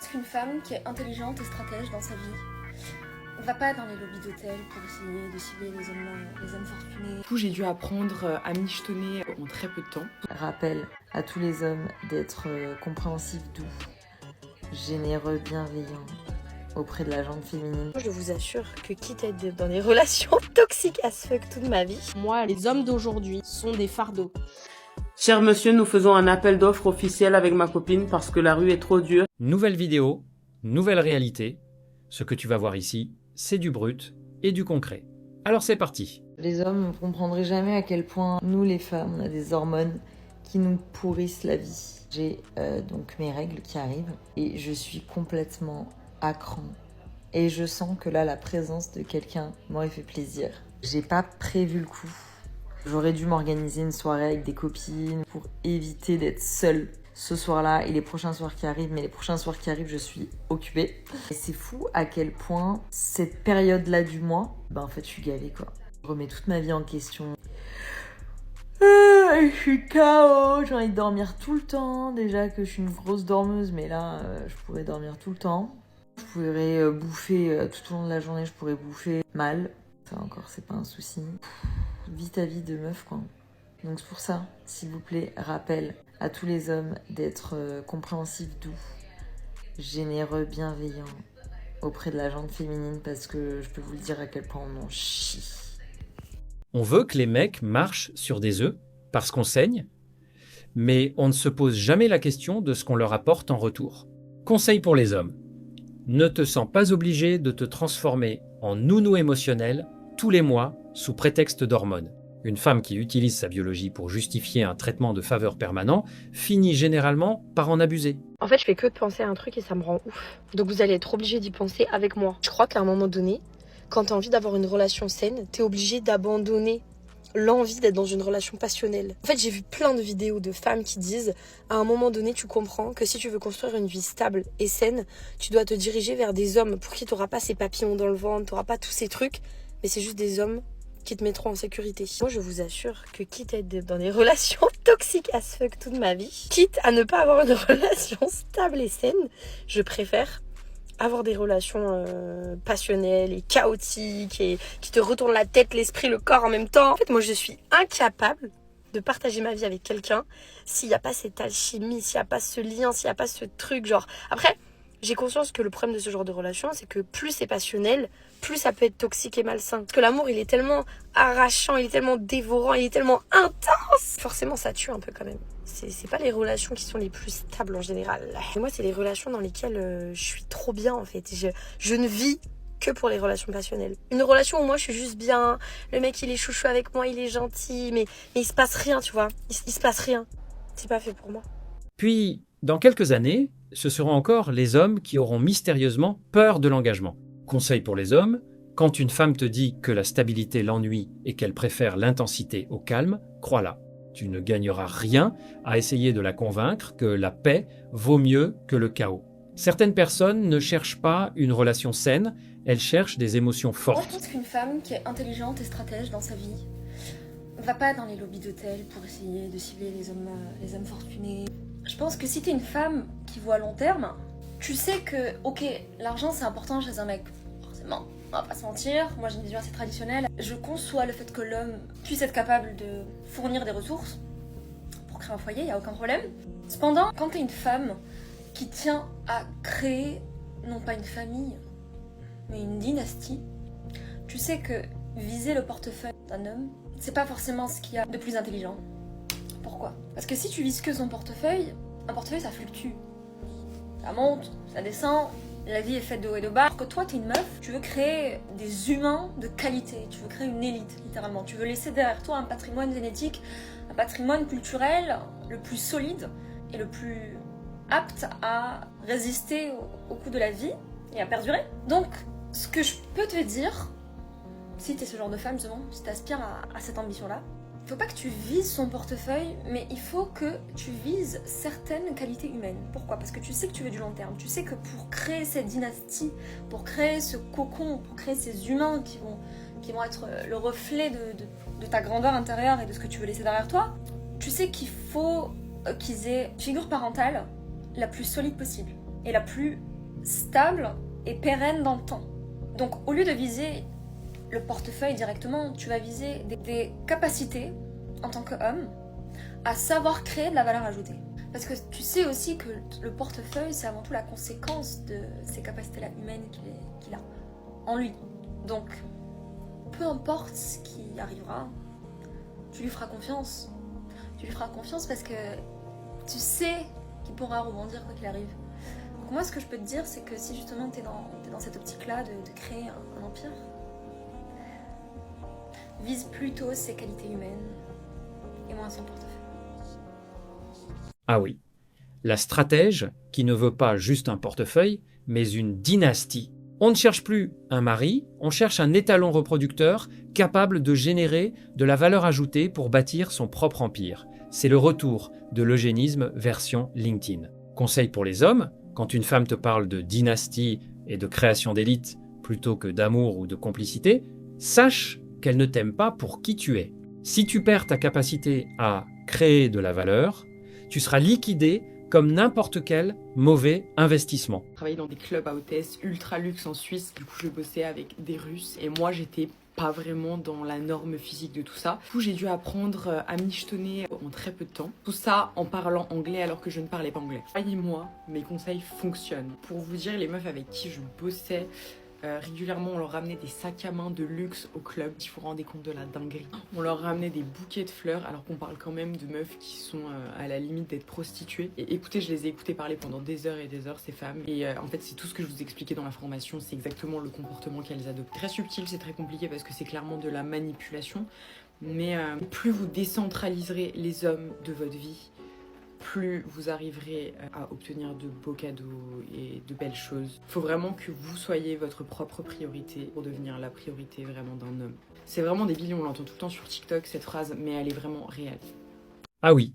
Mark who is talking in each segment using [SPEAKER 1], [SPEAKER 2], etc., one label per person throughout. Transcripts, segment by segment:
[SPEAKER 1] pense qu'une femme qui est intelligente et stratège dans sa vie va pas dans les lobbies d'hôtel pour essayer de cibler les hommes fortunés.
[SPEAKER 2] Du coup, j'ai dû apprendre à michetonner en très peu de temps.
[SPEAKER 3] Rappel à tous les hommes d'être compréhensifs, doux, généreux, bienveillants auprès de la gente féminine.
[SPEAKER 4] Je vous assure que quitte à être dans des relations toxiques as fuck toute ma vie,
[SPEAKER 5] moi, les hommes d'aujourd'hui sont des fardeaux.
[SPEAKER 6] Cher monsieur, nous faisons un appel d'offres officiel avec ma copine parce que la rue est trop dure.
[SPEAKER 7] Nouvelle vidéo, nouvelle réalité. Ce que tu vas voir ici, c'est du brut et du concret. Alors c'est parti.
[SPEAKER 3] Les hommes ne comprendraient jamais à quel point nous les femmes, on a des hormones qui nous pourrissent la vie. J'ai donc mes règles qui arrivent et je suis complètement à cran. Et je sens que là, la présence de quelqu'un m'aurait fait plaisir. J'ai pas prévu le coup. J'aurais dû m'organiser une soirée avec des copines pour éviter d'être seule ce soir-là et les prochains soirs qui arrivent. Mais les prochains soirs qui arrivent, je suis occupée. Et c'est fou à quel point cette période-là du mois, en fait, je suis gavée, quoi. Je remets toute ma vie en question. Je suis KO, j'ai envie de dormir tout le temps. Déjà que je suis une grosse dormeuse, mais là, je pourrais dormir tout le temps. Je pourrais bouffer tout au long de la journée, je pourrais bouffer mal. Ça encore, c'est pas un souci. Vis ta vie de meuf, quoi. Donc c'est pour ça, s'il vous plaît, rappel à tous les hommes d'être compréhensifs, doux, généreux, bienveillants auprès de la gente féminine, parce que je peux vous le dire à quel point on en chie.
[SPEAKER 7] On veut que les mecs marchent sur des œufs parce qu'on saigne, mais on ne se pose jamais la question de ce qu'on leur apporte en retour. Conseil pour les hommes. Ne te sens pas obligé de te transformer en nounou émotionnel tous les mois sous prétexte d'hormones. Une femme qui utilise sa biologie pour justifier un traitement de faveur permanent finit généralement par en abuser.
[SPEAKER 4] en fait je fais que de penser à un truc et ça me rend ouf. Donc vous allez être obligé d'y penser avec moi. Je crois qu'à un moment donné, quand t'as envie d'avoir une relation saine, t'es obligé d'abandonner l'envie d'être dans une relation passionnelle. En fait, j'ai vu plein de vidéos de femmes qui disent à un moment donné, tu comprends que si tu veux construire une vie stable et saine, tu dois te diriger vers des hommes pour qui t'auras pas ces papillons dans le ventre, t'auras pas tous ces trucs, mais c'est juste des hommes qui te mettront en sécurité. Moi, je vous assure que quitte à être dans des relations toxiques as fuck toute ma vie, quitte à ne pas avoir une relation stable et saine, je préfère avoir des relations passionnelles et chaotiques et qui te retournent la tête, l'esprit, le corps en même temps. En fait, moi, je suis incapable de partager ma vie avec quelqu'un s'il n'y a pas cette alchimie, s'il n'y a pas ce lien, s'il n'y a pas ce truc, genre... Après, j'ai conscience que le problème de ce genre de relation, c'est que plus c'est passionnel, plus ça peut être toxique et malsain. Parce que l'amour, il est tellement arrachant, il est tellement dévorant, il est tellement intense. Forcément, ça tue un peu quand même. C'est pas les relations qui sont les plus stables en général. Et moi, c'est les relations dans lesquelles je suis trop bien en fait. Je ne vis que pour les relations passionnelles. Une relation où moi je suis juste bien, le mec il est chouchou avec moi, il est gentil, mais il se passe rien, tu vois. Il se passe rien. C'est pas fait pour moi.
[SPEAKER 7] Puis, dans quelques années, ce seront encore les hommes qui auront mystérieusement peur de l'engagement. Conseil pour les hommes, quand une femme te dit que la stabilité l'ennuie et qu'elle préfère l'intensité au calme, crois-la. Tu ne gagneras rien à essayer de la convaincre que la paix vaut mieux que le chaos. Certaines personnes ne cherchent pas une relation saine, elles cherchent des émotions
[SPEAKER 1] Moi, je
[SPEAKER 7] fortes.
[SPEAKER 1] pense qu'une femme qui est intelligente et stratège dans sa vie va pas dans les lobbies d'hôtel pour essayer de cibler les hommes fortunés. Je pense que si t'es une femme qui voit à long terme, tu sais que, ok, l'argent c'est important chez un mec, forcément. On va pas se mentir, moi j'ai une vision assez traditionnelle. Je conçois le fait que l'homme puisse être capable de fournir des ressources pour créer un foyer, y a aucun problème. Cependant, quand t'es une femme qui tient à créer, non pas une famille, mais une dynastie, tu sais que viser le portefeuille d'un homme, c'est pas forcément ce qu'il y a de plus intelligent. Pourquoi ? Parce que si tu vises que son portefeuille, un portefeuille ça fluctue. Ça monte, ça descend, la vie est faite de haut et de bas. Alors que toi, t'es une meuf, tu veux créer des humains de qualité, tu veux créer une élite, littéralement. Tu veux laisser derrière toi un patrimoine génétique, un patrimoine culturel le plus solide et le plus apte à résister au coup de la vie et à perdurer. Donc, ce que je peux te dire, si t'es ce genre de femme, justement, si t'aspires à cette ambition-là, il faut pas que tu vises son portefeuille, mais il faut que tu vises certaines qualités humaines. Pourquoi ? Parce que tu sais que tu veux du long terme. Tu sais que pour créer cette dynastie, pour créer ce cocon, pour créer ces humains qui vont être le reflet de ta grandeur intérieure et de ce que tu veux laisser derrière toi, tu sais qu'il faut qu'ils aient une figure parentale la plus solide possible. est la plus stable et pérenne dans le temps. Donc au lieu de viser le portefeuille directement, tu vas viser des capacités en tant qu'homme à savoir créer de la valeur ajoutée. Parce que tu sais aussi que le portefeuille, c'est avant tout la conséquence de ces capacités-là humaines qu'il a en lui. Donc, peu importe ce qui arrivera, tu lui feras confiance. Tu lui feras confiance parce que tu sais qu'il pourra rebondir quoi qu'il arrive. Donc moi, ce que je peux te dire, c'est que si justement t'es dans cette optique-là de créer un empire, vise plutôt ses qualités humaines et moins son portefeuille.
[SPEAKER 7] Ah oui, la stratège qui ne veut pas juste un portefeuille, mais une dynastie. On ne cherche plus un mari, on cherche un étalon reproducteur capable de générer de la valeur ajoutée pour bâtir son propre empire. C'est le retour de l'eugénisme version LinkedIn. Conseil pour les hommes, quand une femme te parle de dynastie et de création d'élite plutôt que d'amour ou de complicité, sache qu'elle ne t'aime pas pour qui tu es. Si tu perds ta capacité à créer de la valeur, tu seras liquidé comme n'importe quel mauvais investissement.
[SPEAKER 2] Je travaillais dans des clubs à hôtesse ultra luxe en Suisse. Du coup, je bossais avec des Russes et moi, j'étais pas vraiment dans la norme physique de tout ça. Du coup, j'ai dû apprendre à michetonner en très peu de temps. Tout ça en parlant anglais alors que je ne parlais pas anglais. Croyez-moi, mes conseils fonctionnent. Pour vous dire, les meufs avec qui je bossais, régulièrement, on leur ramenait des sacs à main de luxe au club. Si vous vous rendez compte de la dinguerie. On leur ramenait des bouquets de fleurs alors qu'on parle quand même de meufs qui sont à la limite d'être prostituées. Et écoutez, je les ai écoutées parler pendant des heures et des heures, ces femmes. Et en fait, c'est tout ce que je vous expliquais dans la formation. C'est exactement le comportement qu'elles adoptent. Très subtil, c'est très compliqué parce que c'est clairement de la manipulation. Mais plus vous décentraliserez les hommes de votre vie, plus vous arriverez à obtenir de beaux cadeaux et de belles choses. Il faut vraiment que vous soyez votre propre priorité pour devenir la priorité vraiment d'un homme. C'est vraiment débile, on l'entend tout le temps sur TikTok cette phrase, mais elle est vraiment réelle.
[SPEAKER 7] Ah oui,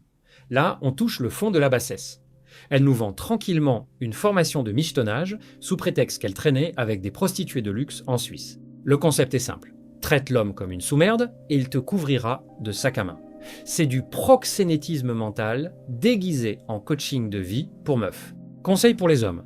[SPEAKER 7] là on touche le fond de la bassesse. Elle nous vend tranquillement une formation de michetonnage sous prétexte qu'elle traînait avec des prostituées de luxe en Suisse. Le concept est simple. Traite l'homme comme une sous-merde et il te couvrira de sac à main. C'est du proxénétisme mental déguisé en coaching de vie pour meufs. Conseil pour les hommes.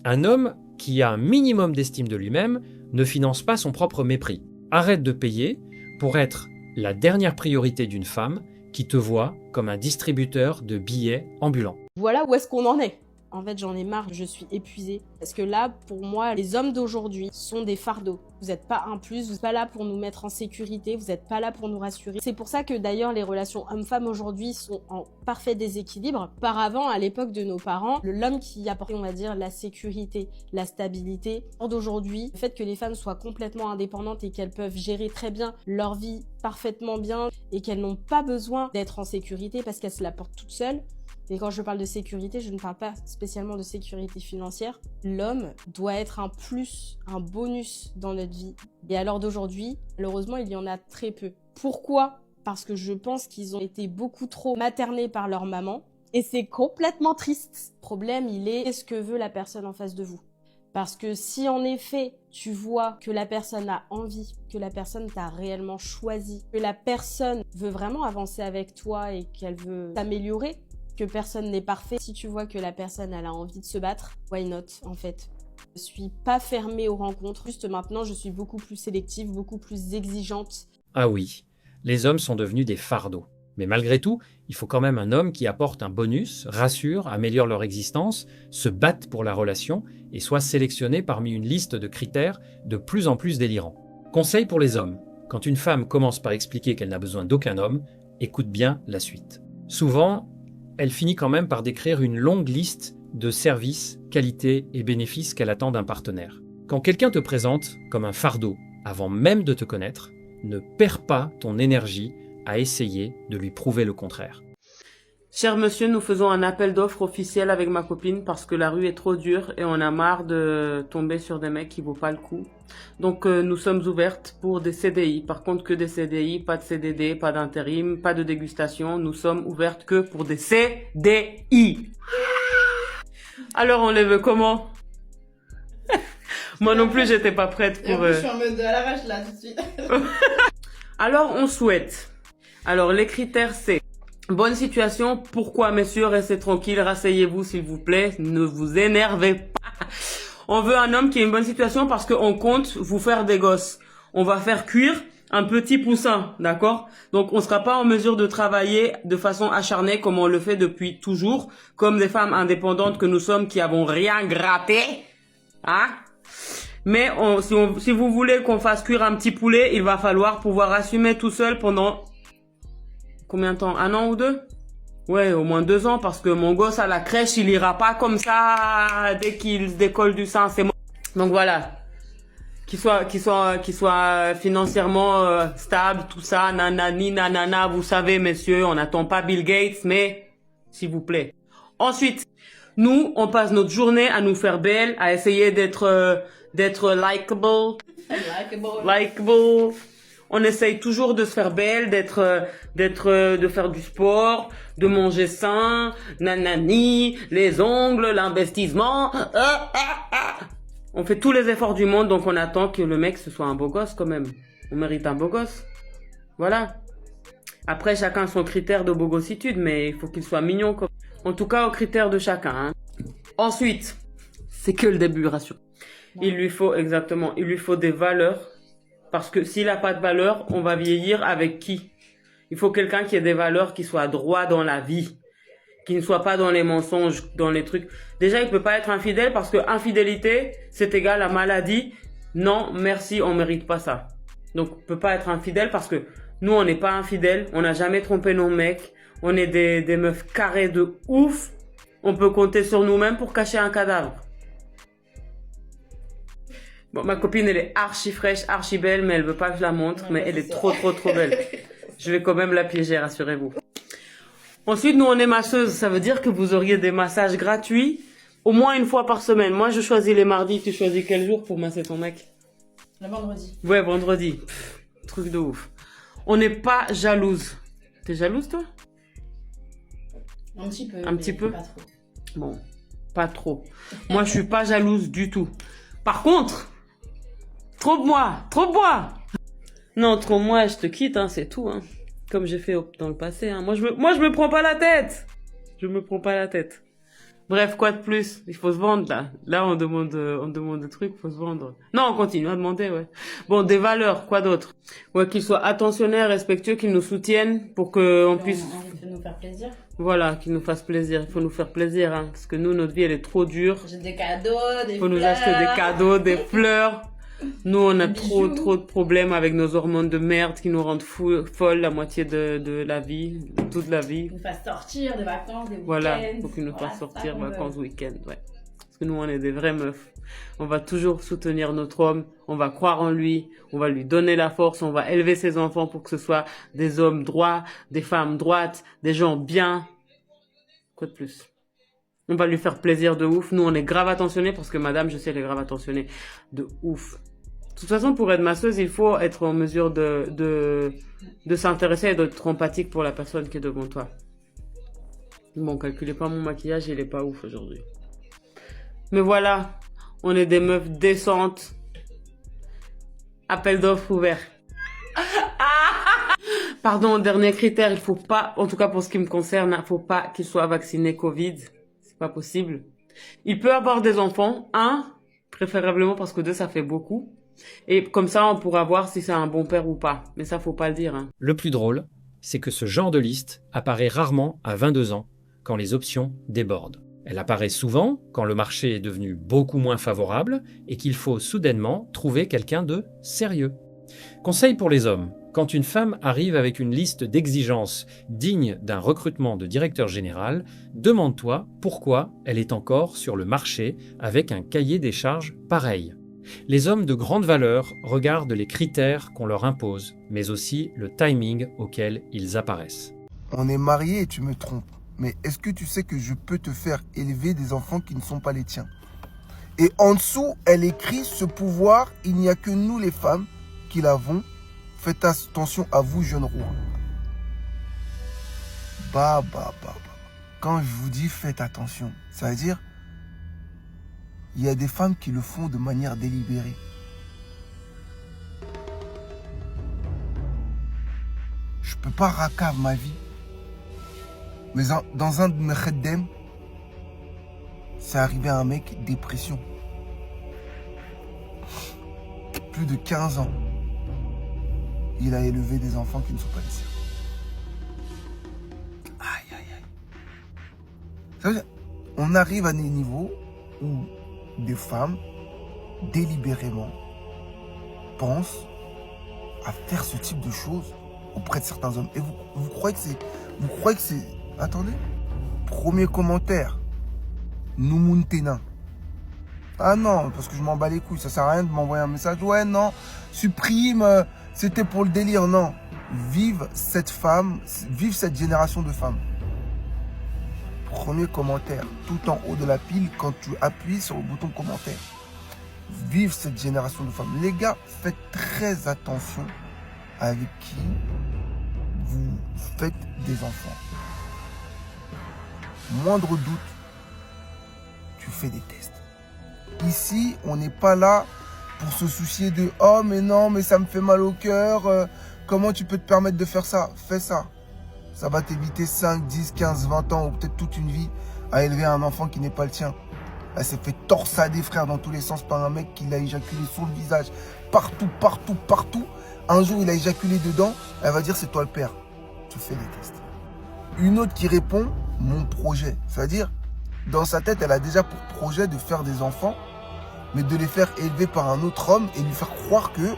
[SPEAKER 7] Un homme qui a un minimum d'estime de lui-même ne finance pas son propre mépris. Arrête de payer pour être la dernière priorité d'une femme qui te voit comme un distributeur de billets ambulant.
[SPEAKER 5] Voilà où est-ce qu'on en est. En fait, j'en ai marre, je suis épuisée. Parce que là, pour moi, les hommes d'aujourd'hui sont des fardeaux. Vous n'êtes pas un plus, vous n'êtes pas là pour nous mettre en sécurité, vous n'êtes pas là pour nous rassurer. C'est pour ça que d'ailleurs, les relations hommes-femmes aujourd'hui sont en parfait déséquilibre. Auparavant, à l'époque de nos parents, l'homme qui apportait, on va dire, la sécurité, la stabilité. D'aujourd'hui, le fait que les femmes soient complètement indépendantes et qu'elles peuvent gérer très bien leur vie parfaitement bien et qu'elles n'ont pas besoin d'être en sécurité parce qu'elles se la portent toutes seules. Et quand je parle de sécurité, je ne parle pas spécialement de sécurité financière. L'homme doit être un plus, un bonus dans notre vie. Et à l'heure d'aujourd'hui, malheureusement, il y en a très peu. Pourquoi ? Parce que je pense qu'ils ont été beaucoup trop maternés par leur maman. Et c'est complètement triste. Le problème, il est qu'est-ce que veut la personne en face de vous ? Parce que si en effet, tu vois que la personne a envie, que la personne t'a réellement choisi, que la personne veut vraiment avancer avec toi et qu'elle veut t'améliorer, que personne n'est parfait. Si tu vois que la personne elle a envie de se battre, why not en fait. Je suis pas fermée aux rencontres, juste maintenant je suis beaucoup plus sélective, beaucoup plus exigeante.
[SPEAKER 7] Ah oui, les hommes sont devenus des fardeaux. Mais malgré tout, il faut quand même un homme qui apporte un bonus, rassure, améliore leur existence, se batte pour la relation et soit sélectionné parmi une liste de critères de plus en plus délirants. Conseil pour les hommes. Quand une femme commence par expliquer qu'elle n'a besoin d'aucun homme, écoute bien la suite. Souvent, elle finit quand même par décrire une longue liste de services, qualités et bénéfices qu'elle attend d'un partenaire. Quand quelqu'un te présente comme un fardeau avant même de te connaître, ne perds pas ton énergie à essayer de lui prouver le contraire.
[SPEAKER 6] Cher monsieur, nous faisons un appel d'offres officiel avec ma copine parce que la rue est trop dure et on a marre de tomber sur des mecs qui vaut pas le coup. Donc nous sommes ouvertes pour des CDI. Par contre que des CDI, pas de CDD, pas d'intérim, pas de dégustation. Nous sommes ouvertes que pour des CDI. Alors on les veut comment? Moi non plus j'étais pas prête pour...
[SPEAKER 8] Je suis en mode à l'arrache là tout de suite.
[SPEAKER 6] Alors on souhaite. Alors les critères c'est Bonne situation. Pourquoi, messieurs? Restez tranquilles, rasseyez-vous, s'il vous plaît. Ne vous énervez pas. On veut un homme qui ait une bonne situation parce qu'on compte vous faire des gosses. On va faire cuire un petit poussin, d'accord? Donc, on sera pas en mesure de travailler de façon acharnée comme on le fait depuis toujours, comme des femmes indépendantes que nous sommes qui avons rien gratté, hein? Mais si vous voulez qu'on fasse cuire un petit poulet, il va falloir pouvoir assumer tout seul pendant combien de temps? 1 an ou 2? Ouais, au moins 2 ans, parce que mon gosse à la crèche, il ira pas comme ça dès qu'il décolle du sein, c'est moi. Donc voilà. Qu'il soit financièrement stable, tout ça, nanani, nanana, vous savez, messieurs, on n'attend pas Bill Gates, mais s'il vous plaît. Ensuite, nous, on passe notre journée à nous faire belle, à essayer d'être likable. On essaye toujours de se faire belle, de faire du sport, de manger sain, nanani, les ongles, l'investissement. On fait tous les efforts du monde, donc on attend que le mec ce soit un beau gosse quand même. On mérite un beau gosse. Voilà. Après, chacun son critère de beau gossitude, mais il faut qu'il soit mignon. En tout cas, aux critères de chacun. Hein. Ensuite, c'est que le début, rassure. Il lui faut des valeurs. Parce que s'il a pas de valeurs, on va vieillir avec qui? Il faut quelqu'un qui ait des valeurs, qui soit droit dans la vie. Qui ne soit pas dans les mensonges, dans les trucs. Déjà, il peut pas être infidèle parce que infidélité, c'est égal à maladie. Non, merci, on mérite pas ça. Donc, on peut pas être infidèle parce que nous, on n'est pas infidèles. On n'a jamais trompé nos mecs. On est des meufs carrées de ouf. On peut compter sur nous-mêmes pour cacher un cadavre. Bon, ma copine, elle est archi fraîche, archi belle, mais elle veut pas que je la montre. Mais elle est trop belle. Je vais quand même la piéger, rassurez-vous. Ensuite, nous, on est masseuse. Ça veut dire que vous auriez des massages gratuits au moins 1 fois par semaine. Moi, je choisis les mardis. Tu choisis quel jour pour masser ton mec?
[SPEAKER 5] Le vendredi.
[SPEAKER 6] Ouais, vendredi. Truc de ouf. On n'est pas jalouse. T'es jalouse, toi?
[SPEAKER 5] Un petit peu.
[SPEAKER 6] Un petit peu?
[SPEAKER 5] Pas trop.
[SPEAKER 6] Bon, pas trop. Moi, je suis pas jalouse du tout. Par contre, trompe-moi. Non, trompe-moi, je te quitte, hein, c'est tout, hein. Comme j'ai fait dans le passé, hein. Moi, je me prends pas la tête. Bref, quoi de plus? Il faut se vendre, là. Là, on demande des trucs, faut se vendre. Non, on continue à demander, ouais. Bon, des valeurs, quoi d'autre? Ouais, qu'ils soient attentionnaires, respectueux, qu'ils nous soutiennent pour qu'on puisse...
[SPEAKER 5] On nous faire plaisir.
[SPEAKER 6] Voilà, qu'ils nous fassent plaisir. Il faut nous faire plaisir, hein. Parce que nous, notre vie, elle est trop dure.
[SPEAKER 5] J'ai des cadeaux, des fleurs.
[SPEAKER 6] Il faut nous acheter des cadeaux, des fleurs. Nous, on a trop de problèmes avec nos hormones de merde qui nous rendent folles la moitié de la vie, de toute la vie.
[SPEAKER 5] Ils nous fassent sortir des vacances, des week-ends.
[SPEAKER 6] Voilà, faut qu'ils nous fassent sortir, vacances, week-end, ouais. Parce que nous, on est des vraies meufs. On va toujours soutenir notre homme, on va croire en lui, on va lui donner la force, on va élever ses enfants pour que ce soit des hommes droits, des femmes droites, des gens bien. Quoi de plus? On va lui faire plaisir de ouf. Nous, on est grave attentionnés parce que madame, je sais, elle est grave attentionnée de ouf. De toute façon, pour être masseuse, il faut être en mesure de s'intéresser et d'être empathique pour la personne qui est devant toi. Bon, calculez pas mon maquillage, il est pas ouf aujourd'hui. Mais voilà, on est des meufs décentes. Appel d'offres ouvert. Pardon, dernier critère, il faut pas, en tout cas pour ce qui me concerne, il faut pas qu'il soit vacciné Covid. C'est pas possible. Il peut avoir des enfants, 1, préférablement parce que 2, ça fait beaucoup. Et comme ça, on pourra voir si c'est un bon père ou pas. Mais ça, faut pas le dire, hein.
[SPEAKER 7] Le plus drôle, c'est que ce genre de liste apparaît rarement à 22 ans, quand les options débordent. Elle apparaît souvent quand le marché est devenu beaucoup moins favorable et qu'il faut soudainement trouver quelqu'un de sérieux. Conseil pour les hommes, quand une femme arrive avec une liste d'exigences digne d'un recrutement de directeur général, demande-toi pourquoi elle est encore sur le marché avec un cahier des charges pareil. Les hommes de grande valeur regardent les critères qu'on leur impose, mais aussi le timing auquel ils apparaissent.
[SPEAKER 8] On est mariés et tu me trompes. Mais est-ce que tu sais que je peux te faire élever des enfants qui ne sont pas les tiens? Et en dessous, elle écrit ce pouvoir, il n'y a que nous les femmes qui l'avons. Faites attention à vous, jeunes rois. Bah. Quand je vous dis faites attention, ça veut dire il y a des femmes qui le font de manière délibérée. Je peux pas racave ma vie Mais dans un de mes khaddem, c'est arrivé à un mec, dépression. Plus de 15 ans. Il a élevé des enfants qui ne sont pas les siens. Aïe, aïe, aïe. Ça veut dire, on arrive à des niveaux où des femmes, délibérément, pensent à faire ce type de choses auprès de certains hommes. Et vous croyez que c'est... Vous croyez que c'est... Attendez. Premier commentaire. Noumounténa. Ah non, parce que je m'en bats les couilles. Ça sert à rien de m'envoyer un message. Ouais, non, supprime. C'était pour le délire. Non. Vive cette femme. Vive cette génération de femmes. Premier commentaire. Tout en haut de la pile quand tu appuies sur le bouton commentaire. Vive cette génération de femmes. Les gars, faites très attention avec qui vous faites des enfants. Moindre doute, tu fais des tests. Ici, on n'est pas là pour se soucier de « Oh, mais non, mais ça me fait mal au cœur. Comment tu peux te permettre de faire ça ?» Fais ça. Ça va t'éviter 5, 10, 15, 20 ans ou peut-être toute une vie à élever un enfant qui n'est pas le tien. Elle s'est fait torsader, frère, dans tous les sens par un mec qui l'a éjaculé sur le visage. Partout, partout, partout. Un jour, il a éjaculé dedans. Elle va dire, c'est toi le père. Tu fais des tests. Une autre qui répond, mon projet. C'est-à-dire, dans sa tête, elle a déjà pour projet de faire des enfants, mais de les faire élever par un autre homme et lui faire croire que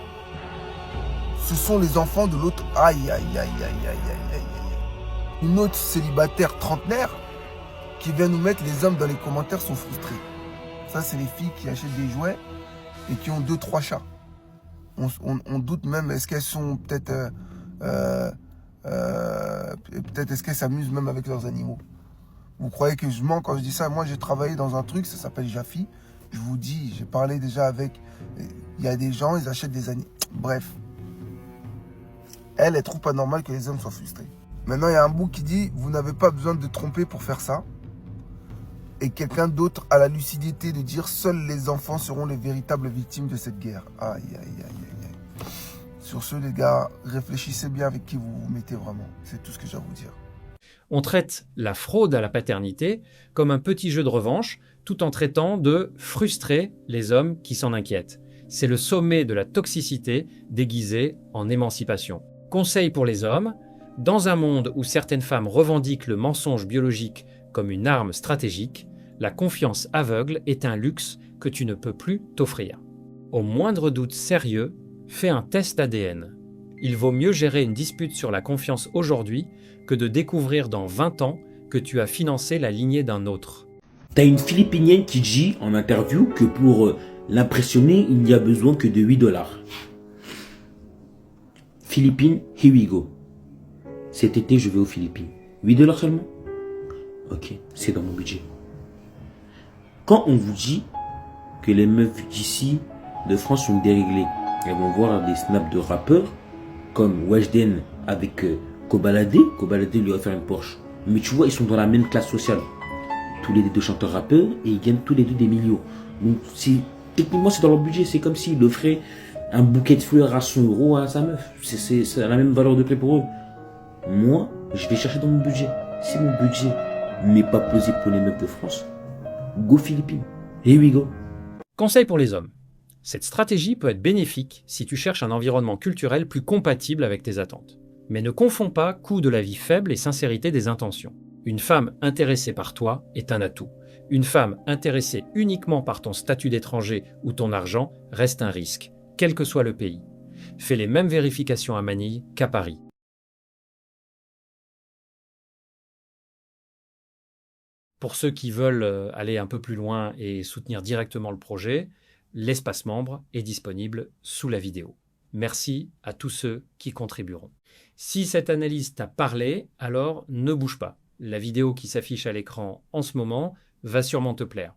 [SPEAKER 8] ce sont les enfants de l'autre. Aïe, aïe, aïe, aïe, aïe, aïe, aïe, aïe. Une autre célibataire trentenaire qui vient nous mettre les hommes dans les commentaires sont frustrés. Ça, c'est les filles qui achètent des jouets et qui ont 2-3 chats. On doute même, est-ce qu'elles sont peut-être... peut-être est-ce qu'elles s'amusent même avec leurs animaux. Vous croyez que je mens quand je dis ça? Moi, j'ai travaillé dans un truc, ça s'appelle Jafi. Je vous dis, j'ai parlé déjà avec... Il y a des gens, ils achètent des animaux. Bref. Elle trouve pas normal que les hommes soient frustrés. Maintenant, il y a un bout qui dit, vous n'avez pas besoin de tromper pour faire ça. Et quelqu'un d'autre a la lucidité de dire, seuls les enfants seront les véritables victimes de cette guerre. Aïe, aïe, aïe, aïe, aïe. Sur ce, les gars, réfléchissez bien avec qui vous vous mettez vraiment. C'est tout ce que j'ai à vous dire.
[SPEAKER 7] On traite la fraude à la paternité comme un petit jeu de revanche, tout en traitant de frustrer les hommes qui s'en inquiètent. C'est le sommet de la toxicité déguisée en émancipation. Conseil pour les hommes, dans un monde où certaines femmes revendiquent le mensonge biologique comme une arme stratégique, la confiance aveugle est un luxe que tu ne peux plus t'offrir. Au moindre doute sérieux, fais un test ADN. Il vaut mieux gérer une dispute sur la confiance aujourd'hui que de découvrir dans 20 ans que tu as financé la lignée d'un autre.
[SPEAKER 9] T'as une Philippinienne qui dit en interview que pour l'impressionner, il n'y a besoin que de $8. Philippines, here we go. Cet été, je vais aux Philippines. $8 seulement? Ok, c'est dans mon budget. Quand on vous dit que les meufs d'ici, de France, sont déréglées, elles vont voir des snaps de rappeurs comme Weshden avec Kobalade. Kobalade lui a offert une Porsche. Mais tu vois, ils sont dans la même classe sociale. Tous les deux chanteurs rappeurs et ils gagnent tous les deux des millions. Donc techniquement, c'est dans leur budget. C'est comme s'il offrait un bouquet de fleurs à 100 € à sa meuf. C'est la même valeur de prix pour eux. Moi, je vais chercher dans mon budget. Si mon budget n'est pas pesé pour les meufs de France, go Philippines. Here we go.
[SPEAKER 7] Conseil pour les hommes. Cette stratégie peut être bénéfique si tu cherches un environnement culturel plus compatible avec tes attentes. Mais ne confonds pas coût de la vie faible et sincérité des intentions. Une femme intéressée par toi est un atout. Une femme intéressée uniquement par ton statut d'étranger ou ton argent reste un risque, quel que soit le pays. Fais les mêmes vérifications à Manille qu'à Paris. Pour ceux qui veulent aller un peu plus loin et soutenir directement le projet, l'espace membre est disponible sous la vidéo. Merci à tous ceux qui contribueront. Si cette analyse t'a parlé, alors ne bouge pas. La vidéo qui s'affiche à l'écran en ce moment va sûrement te plaire.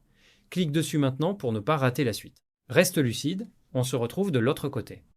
[SPEAKER 7] Clique dessus maintenant pour ne pas rater la suite. Reste lucide, on se retrouve de l'autre côté.